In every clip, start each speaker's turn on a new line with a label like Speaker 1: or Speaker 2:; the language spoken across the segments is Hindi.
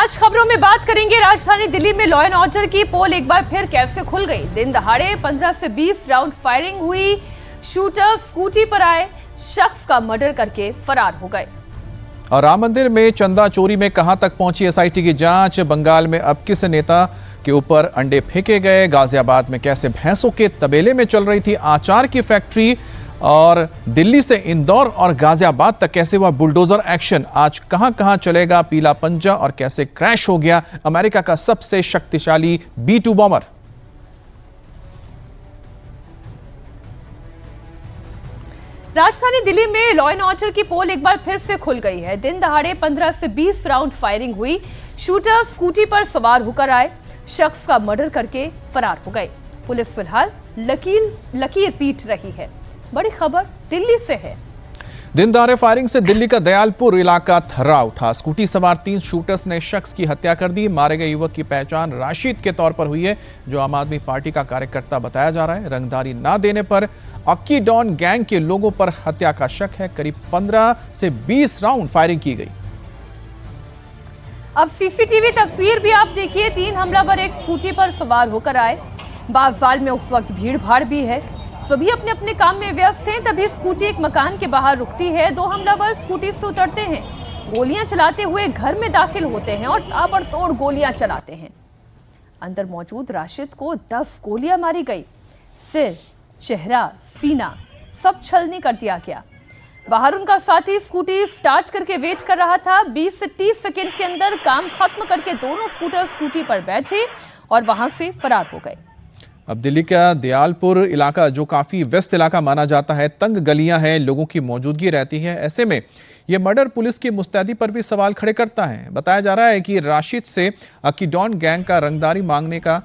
Speaker 1: आज खबरों में बात करेंगे राजधानी दिल्ली में लॉ एंड ऑर्डर की पोल एक बार फिर कैसे खुल गई। दिन दहाड़े 15 से 20 राउंड फायरिंग हुई। शूटर स्कूटी पर आए शख्स का मर्डर करके फरार हो गए।
Speaker 2: और राम मंदिर में चंदा चोरी में कहां तक पहुंची एसआईटी की जांच। बंगाल में अब किस नेता के ऊपर अंडे फेंके गए। गाजियाबाद में कैसे भैंसों के तबेले में चल रही थी आचार की फैक्ट्री। और दिल्ली से इंदौर और गाजियाबाद तक कैसे हुआ बुलडोजर एक्शन। आज कहां कहां चलेगा पीला पंजा और कैसे क्रैश हो गया अमेरिका का सबसे शक्तिशाली B-2 बॉम्बर।
Speaker 1: राजधानी दिल्ली में लॉ एंड ऑर्डर की पोल एक बार फिर से खुल गई है। दिन दहाड़े 15 से 20 राउंड फायरिंग हुई। शूटर स्कूटी पर सवार होकर आए शख्स का मर्डर करके फरार हो गए। पुलिस फिलहाल लकीर पीट रही है। बड़ी खबर दिल्ली से है।
Speaker 2: दिन दहाड़े फायरिंग से दिल्ली का दयालपुर इलाका थर्रा उठा। स्कूटी सवार 3 शूटर्स ने शख्स की हत्या कर दी। मारे गए युवक की पहचान राशिद के तौर पर हुई है, जो आम आदमी पार्टी का कार्यकर्ता बताया जा रहा है। रंगदारी ना देने पर अक्की डॉन गैंग के लोगों पर हत्या का शक है। करीब 15 से 20 राउंड फायरिंग की गई।
Speaker 1: अब सीसीटीवी तस्वीर भी आप देखिए। 3 हमलावर एक स्कूटी पर सवार होकर आए। बाजार में उस वक्त भीड़ भाड़ भी है। सभी अपने अपने काम में व्यस्त हैं। तभी स्कूटी एक मकान के बाहर रुकती है। 2 हमलावर स्कूटी से उतरते हैं। गोलियां चलाते हुए घर में दाखिल होते हैं और ताबड़तोड़ गोलियां चलाते हैं। अंदर मौजूद राशिद को 10 गोलियां मारी गई। सिर, चेहरा, सीना सब छलनी कर दिया गया। बाहर उनका साथी स्कूटी स्टार्ट करके वेट कर रहा था। 20 से 30 सेकंड के अंदर काम खत्म करके दोनों स्कूटर स्कूटी पर बैठे और वहां से फरार हो गए।
Speaker 2: अब दिल्ली का दयालपुर इलाका, जो काफी व्यस्त इलाका माना जाता है, तंग गलियां हैं, लोगों की मौजूदगी रहती है। ऐसे में यह मर्डर पुलिस की मुस्तैदी पर भी सवाल खड़े करता है। बताया जा रहा है कि राशिद से अक्की डॉन गैंग का रंगदारी मांगने का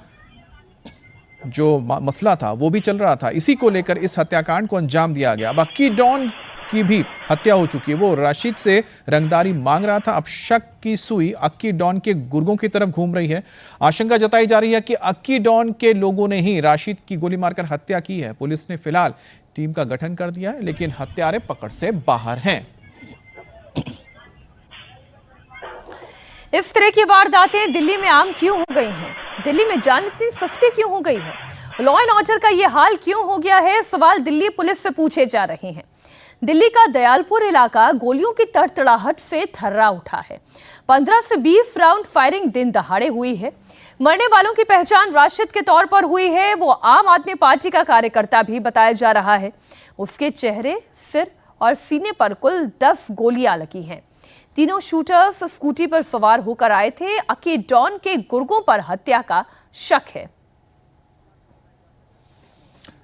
Speaker 2: जो मसला था वो भी चल रहा था। इसी को लेकर इस हत्याकांड को अंजाम दिया गया। अब अक्की डॉन की भी हत्या हो चुकी है। वो राशिद से रंगदारी मांग रहा था। अब शक की सुई अक्की डॉन के गुर्गों की तरफ घूम रही है। आशंका जताई जा रही है कि अक्की डॉन के लोगों ने ही राशिद की गोली मारकर हत्या की है। पुलिस ने फिलहाल टीम का गठन कर दिया है, लेकिन हत्यारे पकड़ से बाहर हैं।
Speaker 1: इस तरह की वारदातें दिल्ली में आम क्यों हो गई हैं? दिल्ली में जान इतनी सस्ती क्यों हो गई है? लॉ एंड ऑर्डर का यह हाल क्यों हो गया है? सवाल दिल्ली पुलिस से पूछे जा रहे हैं। दिल्ली का दयालपुर इलाका गोलियों की तड़तड़ाहट से थर्रा उठा है। 15 से 20 राउंड फायरिंग दिन दहाड़े हुई है। मरने वालों की पहचान राशिद के तौर पर हुई है। वो आम आदमी पार्टी का कार्यकर्ता भी बताया जा रहा है। उसके चेहरे, सिर और सीने पर कुल 10 गोलियां लगी हैं। तीनों शूटर्स स्कूटी पर सवार होकर आए थे। अक्की डॉन के गुर्गों पर हत्या का शक है।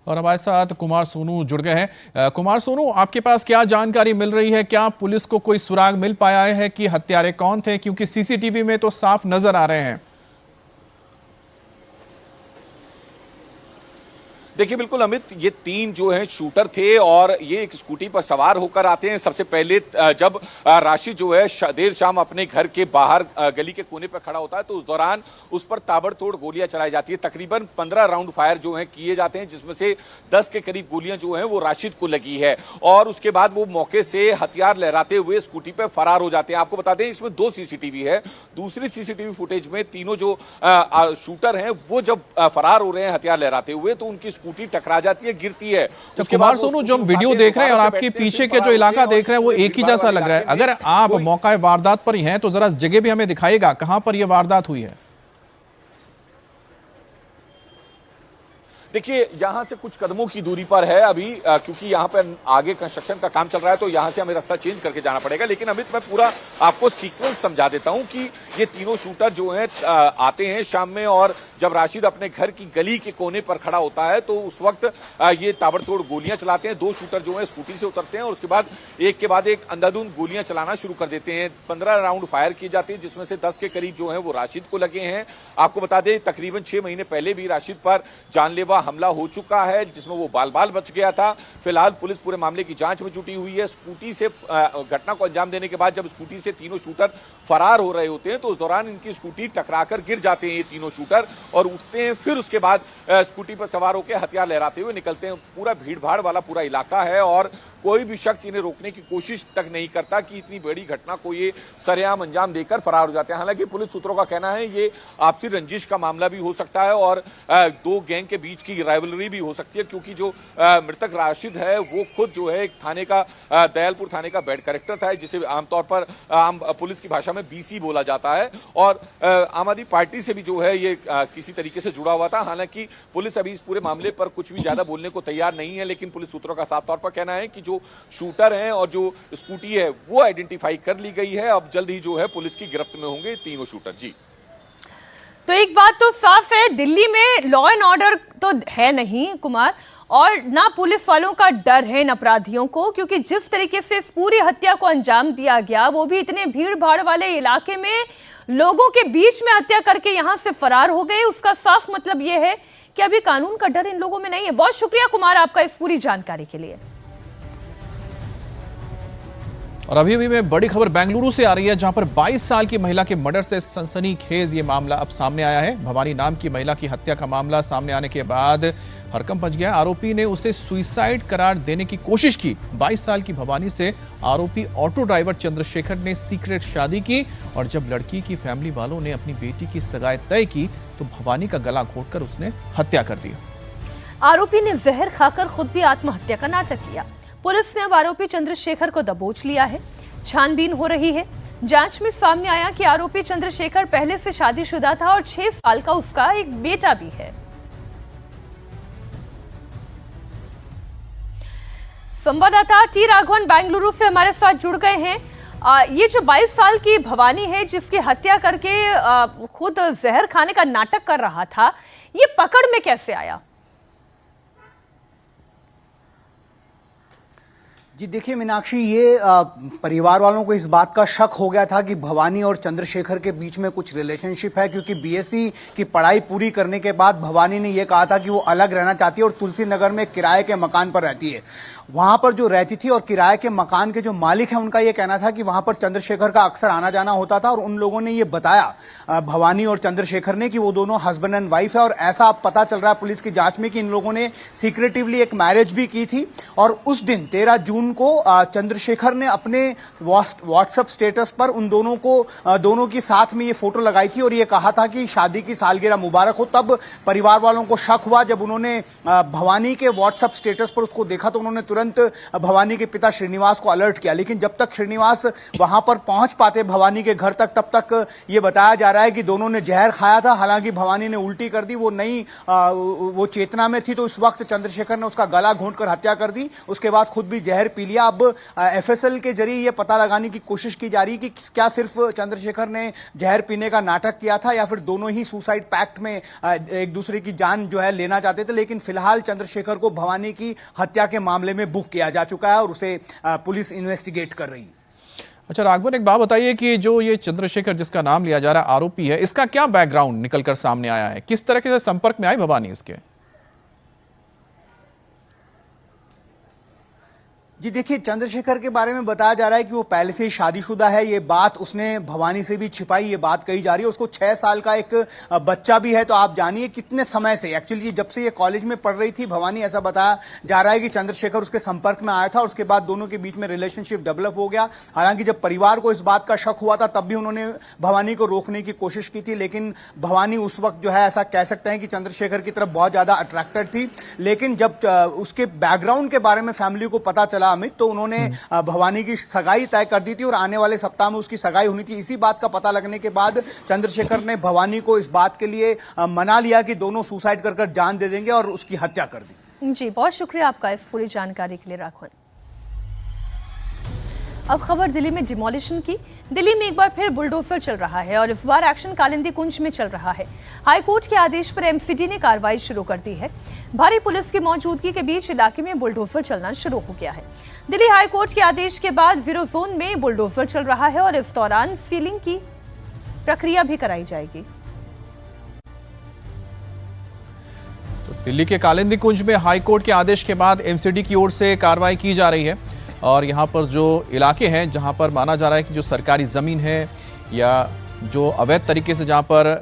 Speaker 2: और हमारे साथ कुमार सोनू जुड़ गए हैं। कुमार सोनू, आपके पास क्या जानकारी मिल रही है? क्या पुलिस को कोई सुराग मिल पाया है कि हत्यारे कौन थे? क्योंकि सीसीटीवी में तो साफ नजर आ रहे हैं।
Speaker 3: देखिए बिल्कुल अमित, ये 3 जो हैं शूटर थे और ये एक स्कूटी पर सवार होकर आते हैं। सबसे पहले जब राशिद जो है देर शाम अपने घर के बाहर गली के कोने पर खड़ा होता है, तो उस दौरान उस पर ताबड़तोड़ गोलियां चलाई जाती है। तकरीबन 15 राउंड फायर जो है किए जाते हैं, जिसमें से 10 के करीब गोलियां जो हैं वो राशिद को लगी है। और उसके बाद वो मौके से हथियार लहराते हुए स्कूटी पर फरार हो जाते हैं। आपको बता दें इसमें 2 सीसीटीवी है। दूसरी सीसीटीवी फुटेज में तीनों जो शूटर हैं वो जब फरार हो रहे हैं हथियार लहराते हुए, तो उनकी स्कूटी टकरा जाती है, गिरती है।
Speaker 2: तो कुमार सोनू, जो हम वीडियो देख रहे हैं और आपके पीछे के जो इलाका देख रहे हैं वो एक ही जैसा लग रहा है। अगर आप मौका वारदात पर ही हैं तो जरा जगह भी हमें दिखाइएगा, कहां पर यह वारदात हुई है?
Speaker 3: देखिए यहां से कुछ कदमों की दूरी पर है अभी, क्योंकि यहां पर आगे कंस्ट्रक्शन का काम चल रहा है, तो यहां से हमें रास्ता चेंज करके जाना पड़ेगा। लेकिन अमित, मैं पूरा आपको सीक्वेंस समझा देता हूं कि ये तीनों शूटर जो हैं आते हैं शाम में, और जब राशिद अपने घर की गली के कोने पर खड़ा होता है तो उस वक्त ये ताबड़तोड़ गोलियां चलाते हैं। 2 शूटर जो हैं स्कूटी से उतरते हैं और उसके बाद एक के बाद एक अंधाधुंध गोलियां चलाना शुरू कर देते हैं। 15 राउंड फायर किए जाते हैं, जिसमें से 10 के करीब जो है वो राशिद को लगे हैं। आपको बता दें तकरीबन 6 महीने पहले भी राशिद पर जानलेवा हमला हो चुका है, जिसमें वो बाल बाल बच गया था। फिलहाल पुलिस पूरे मामले की जांच में जुटी हुई है। स्कूटी से घटना को अंजाम देने के बाद जब स्कूटी से तीनों शूटर फरार हो रहे होते हैं, तो उस दौरान इनकी स्कूटी टकराकर गिर जाते हैं ये तीनों शूटर और उठते हैं। फिर उसके बाद स्कूटी पर सवार होकर हथियार लहराते हुए निकलते हैं। पूरा भीड़ भाड़ वाला पूरा इलाका है और कोई भी शख्स इन्हें रोकने की कोशिश तक नहीं करता कि इतनी बड़ी घटना को ये सरेआम अंजाम देकर फरार हो जाते हैं। हालांकि पुलिस सूत्रों का कहना है ये आपसी रंजिश का मामला भी हो सकता है और दो गैंग के बीच की राइवलरी भी हो सकती है, क्योंकि जो मृतक राशिद है वो खुद जो है एक थाने का दयालपुर थाने का बेड करेक्टर था, जिसे आमतौर पर आम पुलिस की भाषा में बीसी बोला जाता है, और आम आदमी पार्टी से भी जो है ये किसी तरीके से जुड़ा हुआ था। हालांकि पुलिस अभी इस पूरे मामले पर कुछ भी ज्यादा बोलने को तैयार नहीं है, लेकिन पुलिस सूत्रों का साफ तौर पर कहना है कि जो शूटर हैं और जो स्कूटी है वो आइडेंटिफाई कर ली गई है। अब जल्द ही जो है पुलिस की गिरफ्त में होंगे तीनों शूटर। जी,
Speaker 1: तो एक बात तो साफ है, दिल्ली में लॉ एंड ऑर्डर तो है नहीं कुमार, और ना पुलिस वालों का डर है इन अपराधियों को, क्योंकि जिस तरीके से इस पूरी हत्या को अंजाम दिया गया, वो भी इतने भीड़ भाड़ वाले इलाके में लोगों के बीच में हत्या करके यहां से फरार हो गए, उसका साफ मतलब यह है कि अभी कानून का डर इन लोगों में नहीं है। बहुत शुक्रिया कुमार आपका इस पूरी जानकारी के लिए।
Speaker 2: और अभी में बड़ी खबर बेंगलुरु से आ रही है, जहां पर 22 साल की महिला के मर्डर से सनसनीखेज ये मामला अब सामने आया है। भवानी नाम की महिला की हत्या का मामला सामने आने के बाद हड़कंप मच गया। आरोपी ने उसे सुसाइड करार देने की कोशिश की। 22 साल की भवानी से आरोपी ऑटो ड्राइवर चंद्रशेखर ने सीक्रेट शादी की, और जब लड़की की फैमिली वालों ने अपनी बेटी की सगाई तय की तो भवानी का गला घोंटकर उसने हत्या कर दी।
Speaker 1: आरोपी ने जहर खाकर खुद भी आत्महत्या का नाटक किया। पुलिस ने अब आरोपी चंद्रशेखर को दबोच लिया है। छानबीन हो रही है। जांच में सामने आया कि आरोपी चंद्रशेखर पहले से शादीशुदा था और 6 साल का उसका एक बेटा भी है। संवाददाता टी राघवन बेंगलुरु से हमारे साथ जुड़ गए हैं। ये जो 22 साल की भवानी है, जिसकी हत्या करके खुद जहर खाने का नाटक कर रहा था, ये पकड़ में कैसे आया?
Speaker 4: जी देखिए मीनाक्षी, ये परिवार वालों को इस बात का शक हो गया था कि भवानी और चंद्रशेखर के बीच में कुछ रिलेशनशिप है, क्योंकि बीएससी की पढ़ाई पूरी करने के बाद भवानी ने यह कहा था कि वो अलग रहना चाहती है और तुलसी नगर में किराए के मकान पर रहती है। वहां पर जो रहती थी और किराए के मकान के जो मालिक हैं उनका यह कहना था कि वहां पर चंद्रशेखर का अक्सर आना जाना होता था, और उन लोगों ने ये बताया भवानी और चंद्रशेखर ने कि वो दोनों हस्बैंड एंड वाइफ है। और ऐसा अब पता चल रहा है पुलिस की जांच में कि इन लोगों ने सीक्रेटिवली एक मैरिज भी की थी, और उस दिन 13 जून को चंद्रशेखर ने अपने व्हाट्सएप स्टेटस पर उन दोनों की साथ में ये फोटो लगाई थी और ये कहा था कि शादी की सालगिरह मुबारक हो। तब परिवार वालों को शक हुआ जब उन्होंने भवानी के व्हाट्सएप स्टेटस पर उसको देखा, तो उन्होंने तुरंत भवानी के पिता श्रीनिवास को अलर्ट किया। लेकिन जब तक श्रीनिवास वहां पर पहुंच पाते भवानी के घर तक, तब तक ये बताया जा रहा है कि दोनों ने जहर खाया था। हालांकि भवानी ने उल्टी कर दी, वो चेतना में थी, तो उस वक्त चंद्रशेखर ने उसका गला घोंटकर हत्या कर दी। उसके बाद खुद भी जहर पी लिया। अब एफएसएल के जरिए यह पता लगाने की कोशिश की जा रही है कि क्या सिर्फ चंद्रशेखर ने जहर पीने का नाटक किया था या फिर दोनों ही सुसाइड पैक्ट में एक दूसरे की जान जो है लेना चाहते थे। लेकिन फिलहाल चंद्रशेखर को भवानी की हत्या के मामले में बुक किया जा चुका है और उसे पुलिस इन्वेस्टिगेट कर रही है।
Speaker 2: अच्छा राघवन, एक बात बताइए कि जो ये चंद्रशेखर जिसका नाम लिया जा रहा है आरोपी है, इसका क्या बैकग्राउंड निकलकर सामने आया है? किस तरह के संपर्क में आई भवानी इसके?
Speaker 4: जी देखिए, चंद्रशेखर के बारे में बताया जा रहा है कि वो पहले से ही शादीशुदा है। ये बात उसने भवानी से भी छिपाई, ये बात कही जा रही है। उसको 6 साल का एक बच्चा भी है। तो आप जानिए कितने समय से, एक्चुअली जब से ये कॉलेज में पढ़ रही थी भवानी, ऐसा बताया जा रहा है कि चंद्रशेखर उसके संपर्क में आया था और उसके बाद दोनों के बीच में रिलेशनशिप डेवलप हो गया। हालांकि जब परिवार को इस बात का शक हुआ था तब भी उन्होंने भवानी को रोकने की कोशिश की थी, लेकिन भवानी उस वक्त जो है ऐसा कह सकते हैं कि चंद्रशेखर की तरफ बहुत ज्यादा अट्रैक्टेड थी। लेकिन जब उसके बैकग्राउंड के बारे में फैमिली को पता चला अमित, तो उन्होंने भवानी की सगाई तय कर दी थी और आने वाले सप्ताह में उसकी सगाई होनी थी। इसी बात का पता लगने के बाद चंद्रशेखर ने भवानी को इस बात के लिए मना लिया कि दोनों सुसाइड कर जान दे देंगे और उसकी हत्या कर दी।
Speaker 1: जी बहुत शुक्रिया आपका इस पूरी जानकारी के लिए राघवन। अब खबर दिल्ली में डिमोलिशन की। दिल्ली में एक बार फिर बुलडोजर चल रहा है और इस बार एक्शन कालिंदी कुंज में चल रहा है। हाईकोर्ट के आदेश पर एमसीडी ने कार्रवाई शुरू कर दी है। भारी पुलिस की मौजूदगी के बीच इलाके में बुलडोजर चलना शुरू हो गया है। दिल्ली हाईकोर्ट के आदेश के बाद 0 जोन में बुलडोजर चल रहा है और इस दौरान सीलिंग की प्रक्रिया भी कराई जाएगी।
Speaker 2: तो दिल्ली के कालिंदी कुंज में हाईकोर्ट के आदेश के बाद एमसीडी की ओर से कार्रवाई की जा रही है और यहां पर जो इलाके हैं जहां पर माना जा रहा है कि जो सरकारी जमीन है या जो अवैध तरीके से जहां पर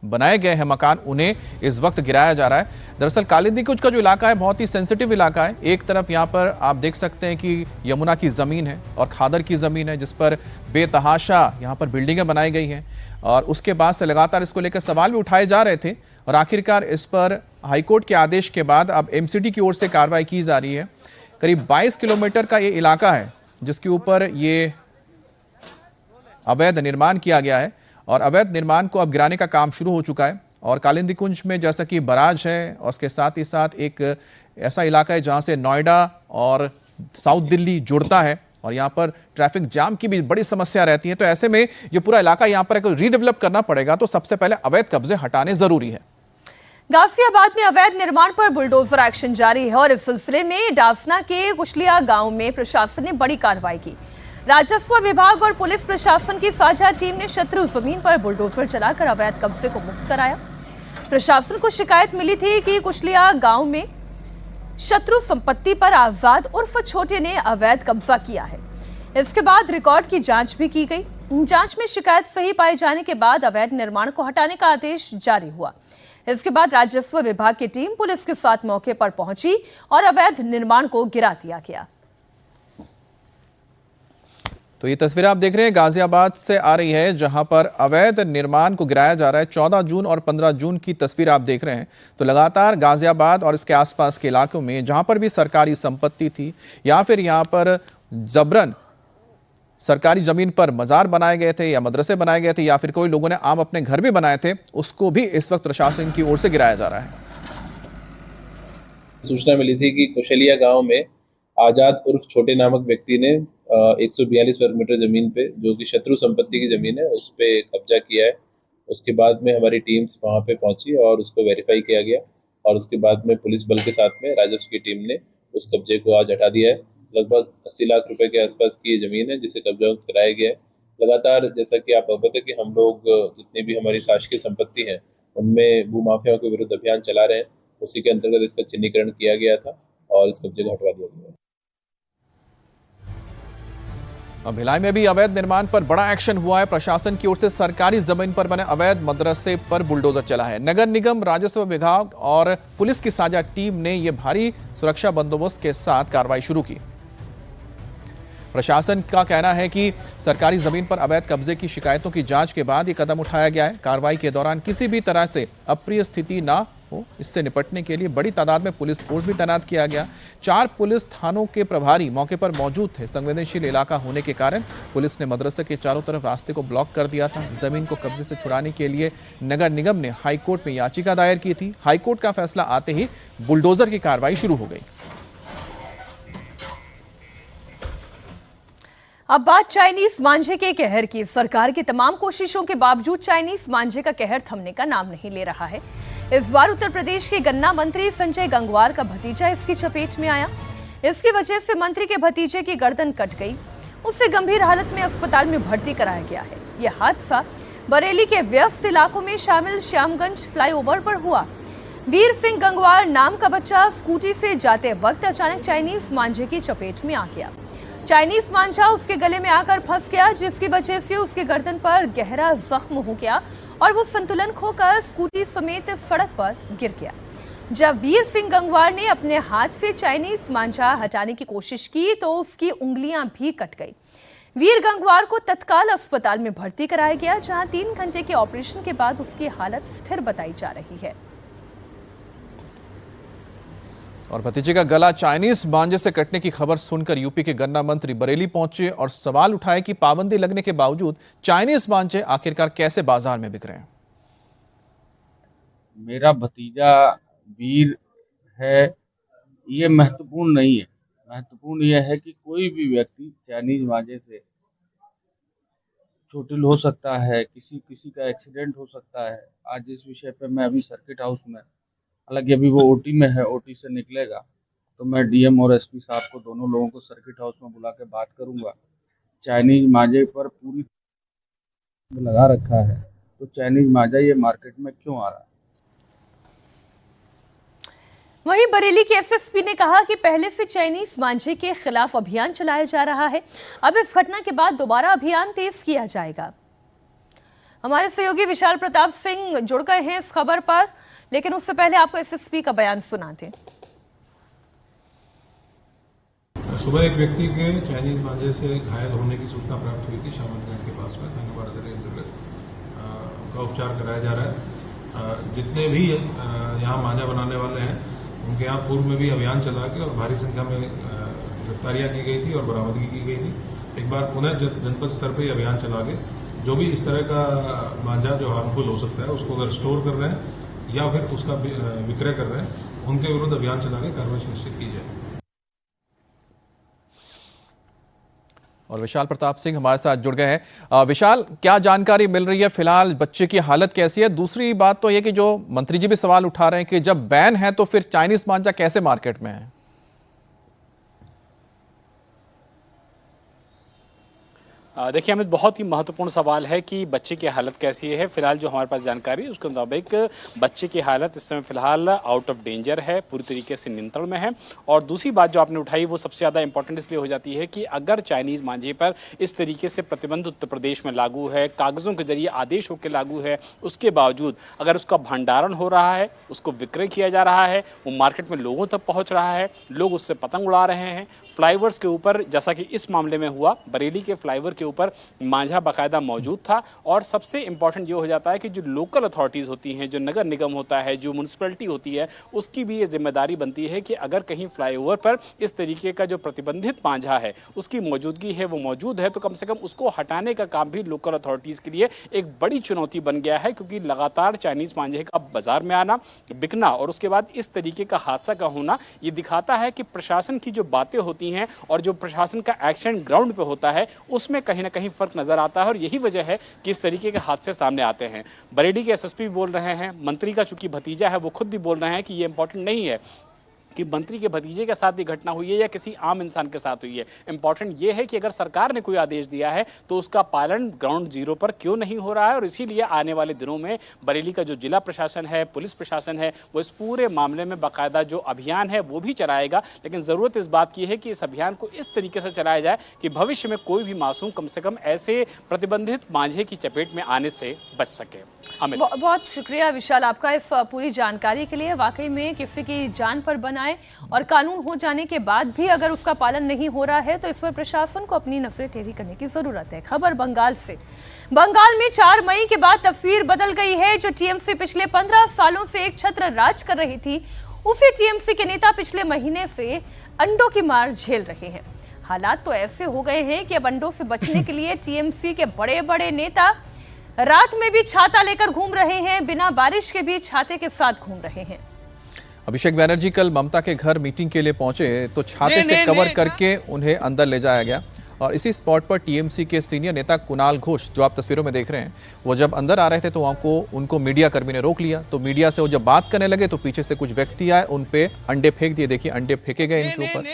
Speaker 2: बनाए गए हैं मकान, उन्हें इस वक्त गिराया जा रहा है। दरअसल कालिंदी कुंज का जो इलाका है बहुत ही सेंसिटिव इलाका है। एक तरफ यहाँ पर आप देख सकते हैं कि यमुना की ज़मीन है और खादर की ज़मीन है, जिस पर बेतहाशा यहाँ पर बिल्डिंगें बनाई गई हैं, और उसके बाद से लगातार इसको लेकर सवाल भी उठाए जा रहे थे, और आखिरकार इस पर हाईकोर्ट के आदेश के बाद अब एमसीडी की ओर से कार्रवाई की जा रही है। करीब 22 किलोमीटर का ये इलाका है जिसके ऊपर ये अवैध निर्माण किया गया है, और अवैध निर्माण को अब गिराने का काम शुरू हो चुका है। और कालिंदी कुंज में जैसा कि बराज है और उसके साथ ही साथ एक ऐसा इलाका है जहां से नोएडा और साउथ दिल्ली जुड़ता है, और यहाँ पर ट्रैफिक जाम की भी बड़ी समस्या रहती है। तो ऐसे में ये पूरा इलाका यहाँ पर रीडेवलप करना पड़ेगा, तो सबसे पहले अवैध कब्जे हटाने जरूरी है।
Speaker 1: गाजियाबाद में अवैध निर्माण पर बुलडोजर एक्शन जारी है, और इस सिलसिले में डासना के कुशलिया गांव में प्रशासन ने बड़ी कार्रवाई की। राजस्व विभाग और पुलिस प्रशासन की साझा टीम ने शत्रु जमीन पर बुलडोजर चलाकर अवैध कब्जे को मुक्त कराया। प्रशासन को शिकायत मिली थी कि कुशलिया गांव में शत्रु संपत्ति पर आजाद उर्फ छोटे ने अवैध कब्जा किया है। इसके बाद रिकॉर्ड की जांच भी की गई। जांच में शिकायत सही पाए जाने के बाद अवैध निर्माण को हटाने का आदेश जारी हुआ। इसके बाद राजस्व विभाग की टीम पुलिस के साथ मौके पर पहुंची और अवैध निर्माण को गिरा दिया गया।
Speaker 2: तो ये तस्वीर आप देख रहे हैं गाजियाबाद से आ रही है, जहां पर अवैध निर्माण को गिराया जा रहा है। 14 जून और 15 जून की तस्वीर आप देख रहे हैं। तो लगातार गाजियाबाद और इसके आसपास के इलाकों में जहां पर भी सरकारी संपत्ति थी या फिर यहां पर जबरन सरकारी जमीन पर मजार बनाए गए थे या मदरसे बनाए गए थे या फिर कोई लोगों ने आम अपने घर भी बनाए थे, उसको भी इस वक्त प्रशासन की ओर से गिराया जा रहा है।
Speaker 5: सूचना मिली थी कि कुशलिया गांव में आजाद उर्फ छोटे नामक व्यक्ति ने 142 वर्ग मीटर जमीन पे, जो कि शत्रु संपत्ति की जमीन है, उस पे कब्जा किया है। उसके बाद में हमारी टीम्स वहां पे पहुंची और उसको वेरीफाई किया गया, और उसके बाद में पुलिस बल के साथ में राजस्व की टीम ने उस कब्जे को आज हटा दिया है। लगभग 80 लाख रुपए के आसपास की ये जमीन है जिसे कब्जा कराया गया है। लगातार जैसा कि आप अवगत है कि हम लोग जितनी भी हमारी शासकीय संपत्ति है उनमें भूमाफियाओं के विरुद्ध अभियान चला रहे हैं। उसी के अंतर्गत इसका चिन्हीकरण किया गया था और इस कब्जे को हटवा दिया गया है।
Speaker 2: भिलाई में भी अवैध निर्माण पर बड़ा एक्शन हुआ है। प्रशासन की ओर से सरकारी जमीन पर बने अवैध मदरसे पर बुलडोजर चला है। नगर निगम, राजस्व विभाग और पुलिस की साझा टीम ने यह भारी सुरक्षा बंदोबस्त के साथ कार्रवाई शुरू की। प्रशासन का कहना है कि सरकारी जमीन पर अवैध कब्जे की शिकायतों की जांच के बाद यह कदम उठाया गया है। कार्रवाई के दौरान किसी भी तरह से अप्रिय स्थिति ना हो, इससे निपटने के लिए बड़ी तादाद में पुलिस फोर्स भी तैनात किया गया। 4 पुलिस थानों के प्रभारी मौके पर मौजूद थे। संवेदनशील इलाका होने के कारण पुलिस ने मदरसे के चारों तरफ रास्ते को ब्लॉक कर दिया था। जमीन को कब्जे से छुड़ाने के लिए नगर निगम ने हाईकोर्ट में याचिका दायर की थी। हाईकोर्ट का फैसला आते ही बुलडोजर की कार्रवाई शुरू हो गई।
Speaker 1: अब बात चाइनीज मांझे के कहर की। सरकार की तमाम कोशिशों के बावजूद चाइनीज मांझे का कहर थमने का नाम नहीं ले रहा है। इस बार उत्तर प्रदेश के गन्ना मंत्री संजय गंगवार का भतीजा इसकी चपेट में आया। इसकी वजह से मंत्री के भतीजे की गर्दन कट गई। उसे गंभीर हालत में अस्पताल में भर्ती कराया गया है। यह हादसा बरेली के व्यस्त इलाकों में शामिल श्यामगंज फ्लाईओवर पर हुआ। वीर सिंह गंगवार नाम का बच्चा स्कूटी से जाते वक्त अचानक चाइनीज मांझे की चपेट में आ गया। चाइनीज मांझा उसके गले में आकर फंस गया, जिसकी वजह से उसके गर्दन पर गहरा जख्म हो गया और वो संतुलन खोकर स्कूटी समेत सड़क पर गिर गया। जब वीर सिंह गंगवार ने अपने हाथ से चाइनीज मांझा हटाने की कोशिश की तो उसकी उंगलियां भी कट गई। वीर गंगवार को तत्काल अस्पताल में भर्ती कराया गया, जहां 3 घंटे के ऑपरेशन के बाद उसकी हालत स्थिर बताई जा रही है।
Speaker 2: और भतीजे का गला चाइनीज मांझे से कटने की खबर सुनकर यूपी के गन्ना मंत्री बरेली पहुंचे और सवाल उठाए कि पाबंदी लगने के बावजूद चाइनीज मांझे आखिरकार कैसे बाजार में बिक रहे हैं।
Speaker 6: मेरा भतीजा वीर है, ये महत्वपूर्ण नहीं है। महत्वपूर्ण यह है कि कोई भी व्यक्ति चाइनीज मांझे से चोटिल हो सकता है, किसी का एक्सीडेंट हो सकता है। आज इस विषय पे मैं अभी सर्किट हाउस में, हालांकि अभी वो ओटी में है, ओटी से निकलेगा तो मैं डीएम और एसपी साहब को, दोनों लोगों को सर्किट हाउस में बुला के बात करूंगा। चाइनीज मांझे पर पूरी लगा रखा है, तो चाइनीज मांझा ये मार्केट में क्यों आ रहा है।
Speaker 1: वहीं बरेली के एसएसपी ने कहा कि पहले से चाइनीज मांझे के खिलाफ अभियान चलाया जा रहा है। अब इस घटना के बाद दोबारा अभियान तेज किया जाएगा। हमारे सहयोगी विशाल प्रताप सिंह जुड़ गए हैं इस खबर पर, लेकिन उससे पहले आपको एसएसपी का बयान सुनाते।
Speaker 7: सुबह एक व्यक्ति के चाइनीज मांझे से घायल होने की सूचना प्राप्त हुई थी शामतगंज के पास में। थाना बारादरी अंतर्गत उनका उपचार कराया जा रहा है। जितने भी यहाँ मांझा बनाने वाले हैं उनके यहाँ पूर्व में भी अभियान चला के और भारी संख्या में गिरफ्तारियां की गई थी और बरामदगी की गई थी। एक बार पुनः जनपद स्तर पर अभियान चला के जो भी इस तरह का मांझा जो हार्मफुल हो सकता है उसको अगर स्टोर कर रहे हैं या फिर उसका विक्रय कर रहे हैं उनके विरुद्ध अभियान चला के कार्रवाई सुनिश्चित की जाए।
Speaker 2: और विशाल प्रताप सिंह हमारे साथ जुड़ गए हैं। विशाल, क्या जानकारी मिल रही है फिलहाल? बच्चे की हालत कैसी है? दूसरी बात तो यह कि जो मंत्री जी भी सवाल उठा रहे हैं कि जब बैन है तो फिर चाइनीज मांझा कैसे मार्केट में है?
Speaker 8: देखिए अमित, बहुत ही महत्वपूर्ण सवाल है कि बच्चे की हालत कैसी है। फिलहाल जो हमारे पास जानकारी है उसके मुताबिक बच्चे की हालत इस समय फिलहाल आउट ऑफ डेंजर है, पूरी तरीके से नियंत्रण में है। और दूसरी बात जो आपने उठाई वो सबसे ज़्यादा इंपॉर्टेंट इसलिए हो जाती है कि अगर चाइनीज़ मांझे पर इस तरीके से प्रतिबंध उत्तर प्रदेश में लागू है, कागज़ों के जरिए आदेश होकर लागू है, उसके बावजूद अगर उसका भंडारण हो रहा है, उसको विक्रय किया जा रहा है, वो मार्केट में लोगों तक पहुँच रहा है, लोग उससे पतंग उड़ा रहे हैं, फ्लाईओवर्स के ऊपर जैसा कि इस मामले में हुआ, बरेली के फ्लाईओवर के ऊपर मांझा बाकायदा मौजूद था। और सबसे इंपॉर्टेंट ये हो जाता है कि जो लोकल अथॉरिटीज़ होती हैं, जो नगर निगम होता है, जो म्यूनसिपैलिटी होती है, उसकी भी ये जिम्मेदारी बनती है कि अगर कहीं फ्लाईओवर पर इस तरीके का जो प्रतिबंधित मांझा है उसकी मौजूदगी है, वो मौजूद है, तो कम से कम उसको हटाने का काम भी लोकल अथॉरिटीज़ के लिए एक बड़ी चुनौती बन गया है। क्योंकि लगातार चाइनीज़ मांझे का बाजार में आना, बिकना और उसके बाद इस तरीके का हादसा का होना, ये दिखाता है कि प्रशासन की जो बातें होती हैं और जो प्रशासन का एक्शन ग्राउंड पे होता है उसमें कहीं ना कहीं फर्क नजर आता है। और यही वजह है कि इस तरीके के हादसे सामने आते हैं। बरेली के एसएसपी भी बोल रहे हैं, मंत्री का चूंकि भतीजा है वो खुद भी बोल रहे हैं कि ये इंपॉर्टेंट नहीं है कि मंत्री के भतीजे के साथ ये घटना हुई है या किसी आम इंसान के साथ हुई है। इंपॉर्टेंट ये है कि अगर सरकार ने कोई आदेश दिया है तो उसका पालन ग्राउंड जीरो पर क्यों नहीं हो रहा है। और इसीलिए आने वाले दिनों में बरेली का जो जिला प्रशासन है, पुलिस प्रशासन है, वो इस पूरे मामले में बाकायदा जो अभियान है वो भी चलाएगा। लेकिन ज़रूरत इस बात की है कि इस अभियान को इस तरीके से चलाया जाए कि भविष्य में कोई भी मासूम कम से कम ऐसे प्रतिबंधित मांझे की चपेट में आने से बच सके।
Speaker 1: बहुत शुक्रिया विशाल आपका इस पूरी जानकारी के लिए। वाकई में किसी की जान पर बनाए और कानून हो जाने के बाद भी अगर उसका पालन नहीं हो रहा है तो इस पर प्रशासन को अपनी नजरें टेढ़ी करने की जरूरत है। खबर बंगाल से। बंगाल में 4 मई के बाद तस्वीर बदल गई है। जो टीएमसी पिछले 15 सालों से एक छत्र राज कर रही थी, उसी टीएमसी के नेता पिछले महीने से अंडों की मार झेल रहे हैं। हालात तो ऐसे हो गए हैं कि अब अंडों से बचने के लिए टीएमसी के बड़े बड़े नेता रात में भी छाता लेकर घूम रहे हैं, बिना बारिश के भी छाते के साथ घूम रहे हैं।
Speaker 2: अभिषेक बैनर्जी कल ममता के घर मीटिंग के लिए पहुंचे तो छाते से कवर करके उन्हें अंदर ले जाया गया। और इसी स्पॉट पर टीएमसी के सीनियर नेता कुणाल घोष, जो आप तस्वीरों में देख रहे हैं, वो जब अंदर आ रहे थे तो उनको मीडिया कर्मी ने रोक लिया। तो मीडिया से वो जब बात करने लगे तो पीछे से कुछ व्यक्ति आए, उन पे अंडे फेंक दिए। देखिए अंडे फेंके गए इनके ऊपर।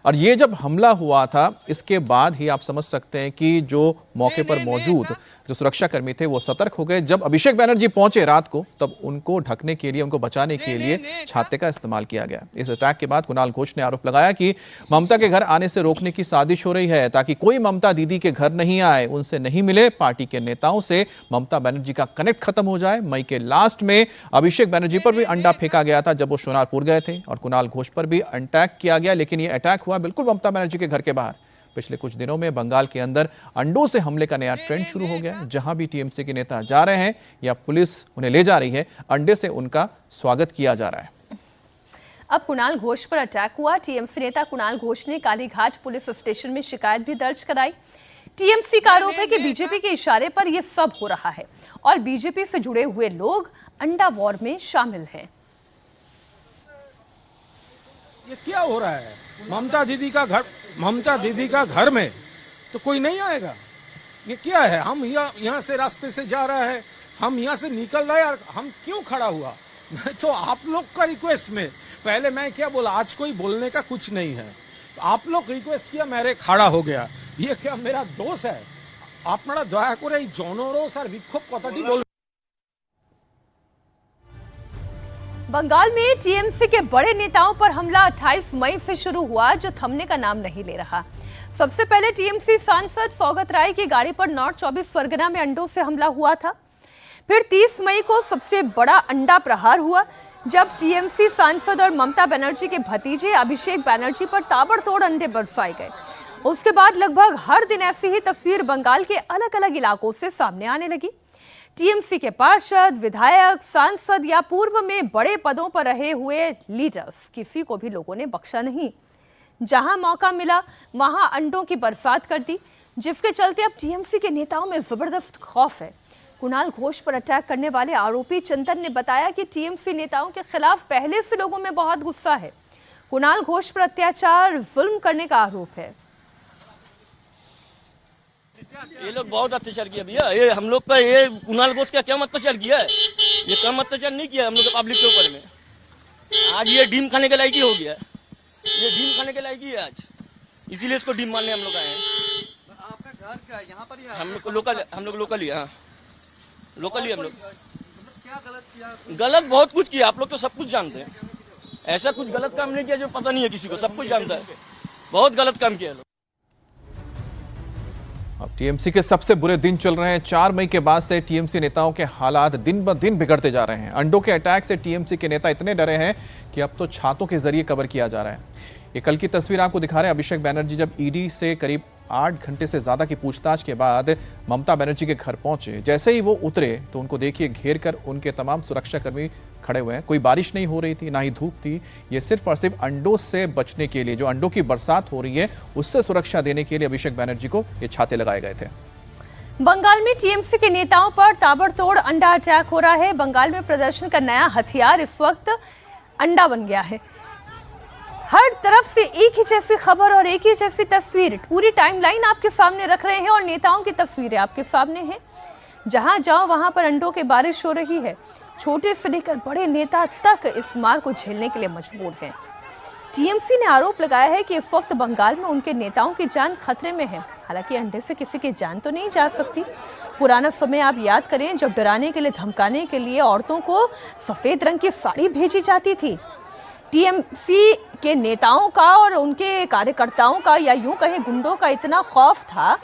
Speaker 2: और ये जब हमला हुआ था इसके बाद ही आप समझ सकते हैं कि जो मौके पर मौजूद जो सुरक्षा कर्मी थे वो सतर्क हो गए। जब अभिषेक बैनर्जी पहुंचे रात को तब उनको ढकने के लिए, उनको बचाने के लिए छाते का इस्तेमाल किया गया। इस अटैक के बाद कुणाल घोष ने आरोप लगाया कि ममता के घर आने से रोकने की साजिश हो रही है ताकि कोई ममता दीदी के घर नहीं आए, उनसे नहीं मिले, पार्टी के नेताओं से ममता बनर्जी का कनेक्ट खत्म हो जाए। मई के लास्ट में अभिषेक बैनर्जी पर भी अंडा फेंका गया था जब वो सोनारपुर गए थे और कुणाल घोष पर भी अटैक किया गया, लेकिन ये अटैक हुआ बिल्कुल ममता बनर्जी के घर के बाहर। पिछले कुछ दिनों में बंगाल के अंदर अंडों से हमले का नया ट्रेंड शुरू हो गया है। जहां भी टीएमसी के नेता जा रहे हैं या पुलिस उन्हें ले जा रही है, अंडे से उनका स्वागत किया जा रहा है।
Speaker 1: अब कुणाल घोष पर अटैक हुआ। टीएमसी नेता कुणाल घोष ने कालीघाट पुलिस स्टेशन में शिकायत भी दर्ज कराई। टीएमसी का आरोप है कि बीजेपी के इशारे पर यह सब हो रहा है और बीजेपी से जुड़े हुए लोग अंडा वॉर में शामिल हैं।
Speaker 9: ये क्या हो रहा है? ममता दीदी का घर में तो कोई नहीं आएगा। ये क्या है? हम यहाँ से रास्ते से जा रहा है, हम यहाँ से निकल रहे हैं, हम क्यों खड़ा हुआ? मैं तो आप लोग का रिक्वेस्ट में, पहले मैं क्या बोला, आज कोई बोलने का कुछ नहीं है, तो आप लोग रिक्वेस्ट किया, मेरे खड़ा हो गया। ये क्या मेरा दोष है? अपना दया करे जनरोष और विक्षोभ कथाटी बोल।
Speaker 1: बंगाल में टीएमसी के बड़े नेताओं पर हमला 28 मई से शुरू हुआ, जो थमने का नाम नहीं ले रहा। सबसे पहले टीएमसी सांसद सौगत राय की गाड़ी पर नॉर्थ 24 परगना में अंडों से हमला हुआ था। फिर 30 मई को सबसे बड़ा अंडा प्रहार हुआ जब टीएमसी सांसद और ममता बनर्जी के भतीजे अभिषेक बनर्जी पर ताबड़तोड़ अंडे बरसाए गए। उसके बाद लगभग हर दिन ऐसी ही तस्वीर बंगाल के अलग अलग इलाकों से सामने आने लगी। टीएमसी के पार्षद, विधायक, सांसद या पूर्व में बड़े पदों पर रहे हुए लीडर्स, किसी को भी लोगों ने बख्शा नहीं। जहां मौका मिला वहां अंडों की बरसात कर दी, जिसके चलते अब टीएमसी के नेताओं में जबरदस्त खौफ है। कुणाल घोष पर अटैक करने वाले आरोपी चंदन ने बताया कि टीएमसी नेताओं के खिलाफ पहले से लोगों में बहुत गुस्सा है। कुणाल घोष पर अत्याचार, जुल्म करने का आरोप है।
Speaker 10: ये लोग बहुत अत्याचार किया भैया, ये हम लोग का, ये कुणाल घोष का क्या अत्याचार किया है? ये कम अत्याचार नहीं किया हम लोग पब्लिक के ऊपर में। आज ये डीम खाने के लायक ही हो गया, ये डीम खाने के लायक ही है आज, इसीलिए इसको डीम मारने हम लोग आए हैं। आपका घर क्या है? यहाँ पर ही है? हम लोग लोकल ही, हाँ लोकल ही हम लोग। क्या गलत किया? गलत बहुत कुछ किया, आप लोग तो सब कुछ जानते हैं। ऐसा कुछ गलत काम नहीं किया जो पता नहीं है किसी को, सब कुछ जानता है। बहुत गलत काम किया लोग।
Speaker 2: अब टीएमसी के सबसे बुरे दिन चल रहे हैं। 4 मई के बाद से टीएमसी नेताओं के हालात दिन ब दिन बिगड़ते जा रहे हैं। अंडों के अटैक से टीएमसी के नेता इतने डरे हैं कि अब तो छातों के जरिए कवर किया जा रहा है। ये कल की तस्वीर आपको दिखा रहे हैं। अभिषेक बनर्जी जब ईडी से करीब 8 घंटे से ज्यादा की पूछताछ के बाद ममता बनर्जी के घर पहुंचे, जैसे ही वो उतरे तो उनको देखिए घेर कर उनके तमाम सुरक्षाकर्मी खड़े हुए हैं। कोई बारिश नहीं हो रही थी, ना ही धूप थी। ये सिर्फ और सिर्फ अंडों से बचने के लिए, जो अंडों की बरसात हो रही है उससे सुरक्षा देने के लिए अभिषेक बनर्जी को ये छाते लगाए गए थे।
Speaker 1: बंगाल में टीएमसी के नेताओं पर ताबड़तोड़ अंडा अटैक हो रहा है। बंगाल में प्रदर्शन का नया हथियार इस वक्त अंडा बन गया है। हर तरफ से एक ही जैसी खबर और एक ही जैसी तस्वीर, पूरी टाइमलाइन आपके सामने रख रहे हैं और नेताओं की तस्वीरें आपके सामने हैं। जहां जाओ वहां पर अंडों की बारिश हो रही है। छोटे से लेकर बड़े नेता तक इस मार को झेलने के लिए मजबूर हैं। टीएमसी ने आरोप लगाया है कि इस वक्त बंगाल में उनके नेताओं की जान खतरे में है। हालांकि अंडे से किसी की जान तो नहीं जा सकती। पुराना समय आप याद करें जब डराने के लिए, धमकाने के लिए औरतों को सफेद रंग की साड़ी भेजी जाती थी। टीएमसी के नेताओं का और उनके कार्यकर्ताओं का, या यूं कहें गुंडों का, इतना खौफ था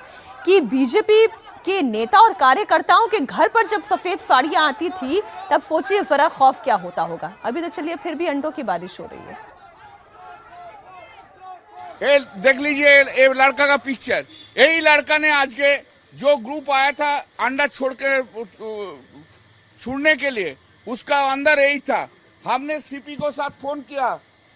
Speaker 1: कि बीजेपी के नेता और कार्यकर्ताओं के घर पर जब सफेद साड़ियां आती थी तब सोचिए जरा खौफ क्या होता होगा। अभी तो चलिए फिर भी अंडों की बारिश हो रही है।
Speaker 11: ये देख लीजिए, ये लड़का का पिक्चर। यही लड़का ने आज के जो ग्रुप आया था अंडा छोड़ के छुड़ने के लिए, उसका अंदर यही था। हमने सीपी को साथ फोन किया,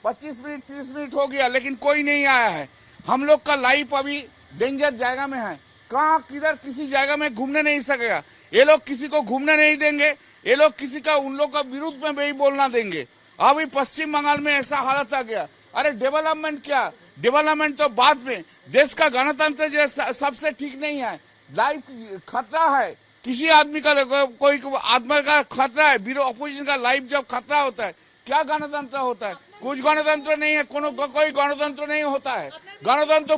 Speaker 11: 25 मिनट 30 मिनट हो गया, लेकिन कोई नहीं आया है। हम लोग का लाइफ अभी डेंजर जगह में है। कहाँ किधर किसी जगह में घूमने नहीं सकेगा। ये लोग किसी को घूमने नहीं देंगे। ये लोग किसी का, उन लोग का विरुद्ध में भी बोलना देंगे। अभी पश्चिम बंगाल में ऐसा हालत आ गया। अरे डेवलपमेंट क्या, डेवलपमेंट तो बाद में। देश का गणतंत्र जो सबसे ठीक नहीं है। लाइफ खतरा है, किसी आदमी का, कोई आदमी का खतरा है। ब्यूरो अपोजिशन का लाइफ जब खतरा होता है, क्या गणतंत्र होता है? कुछ गणतंत्र नहीं है, कोई गणतंत्र नहीं होता है। गणतंत्र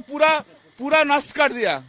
Speaker 11: पूरा नष्ट कर दिया।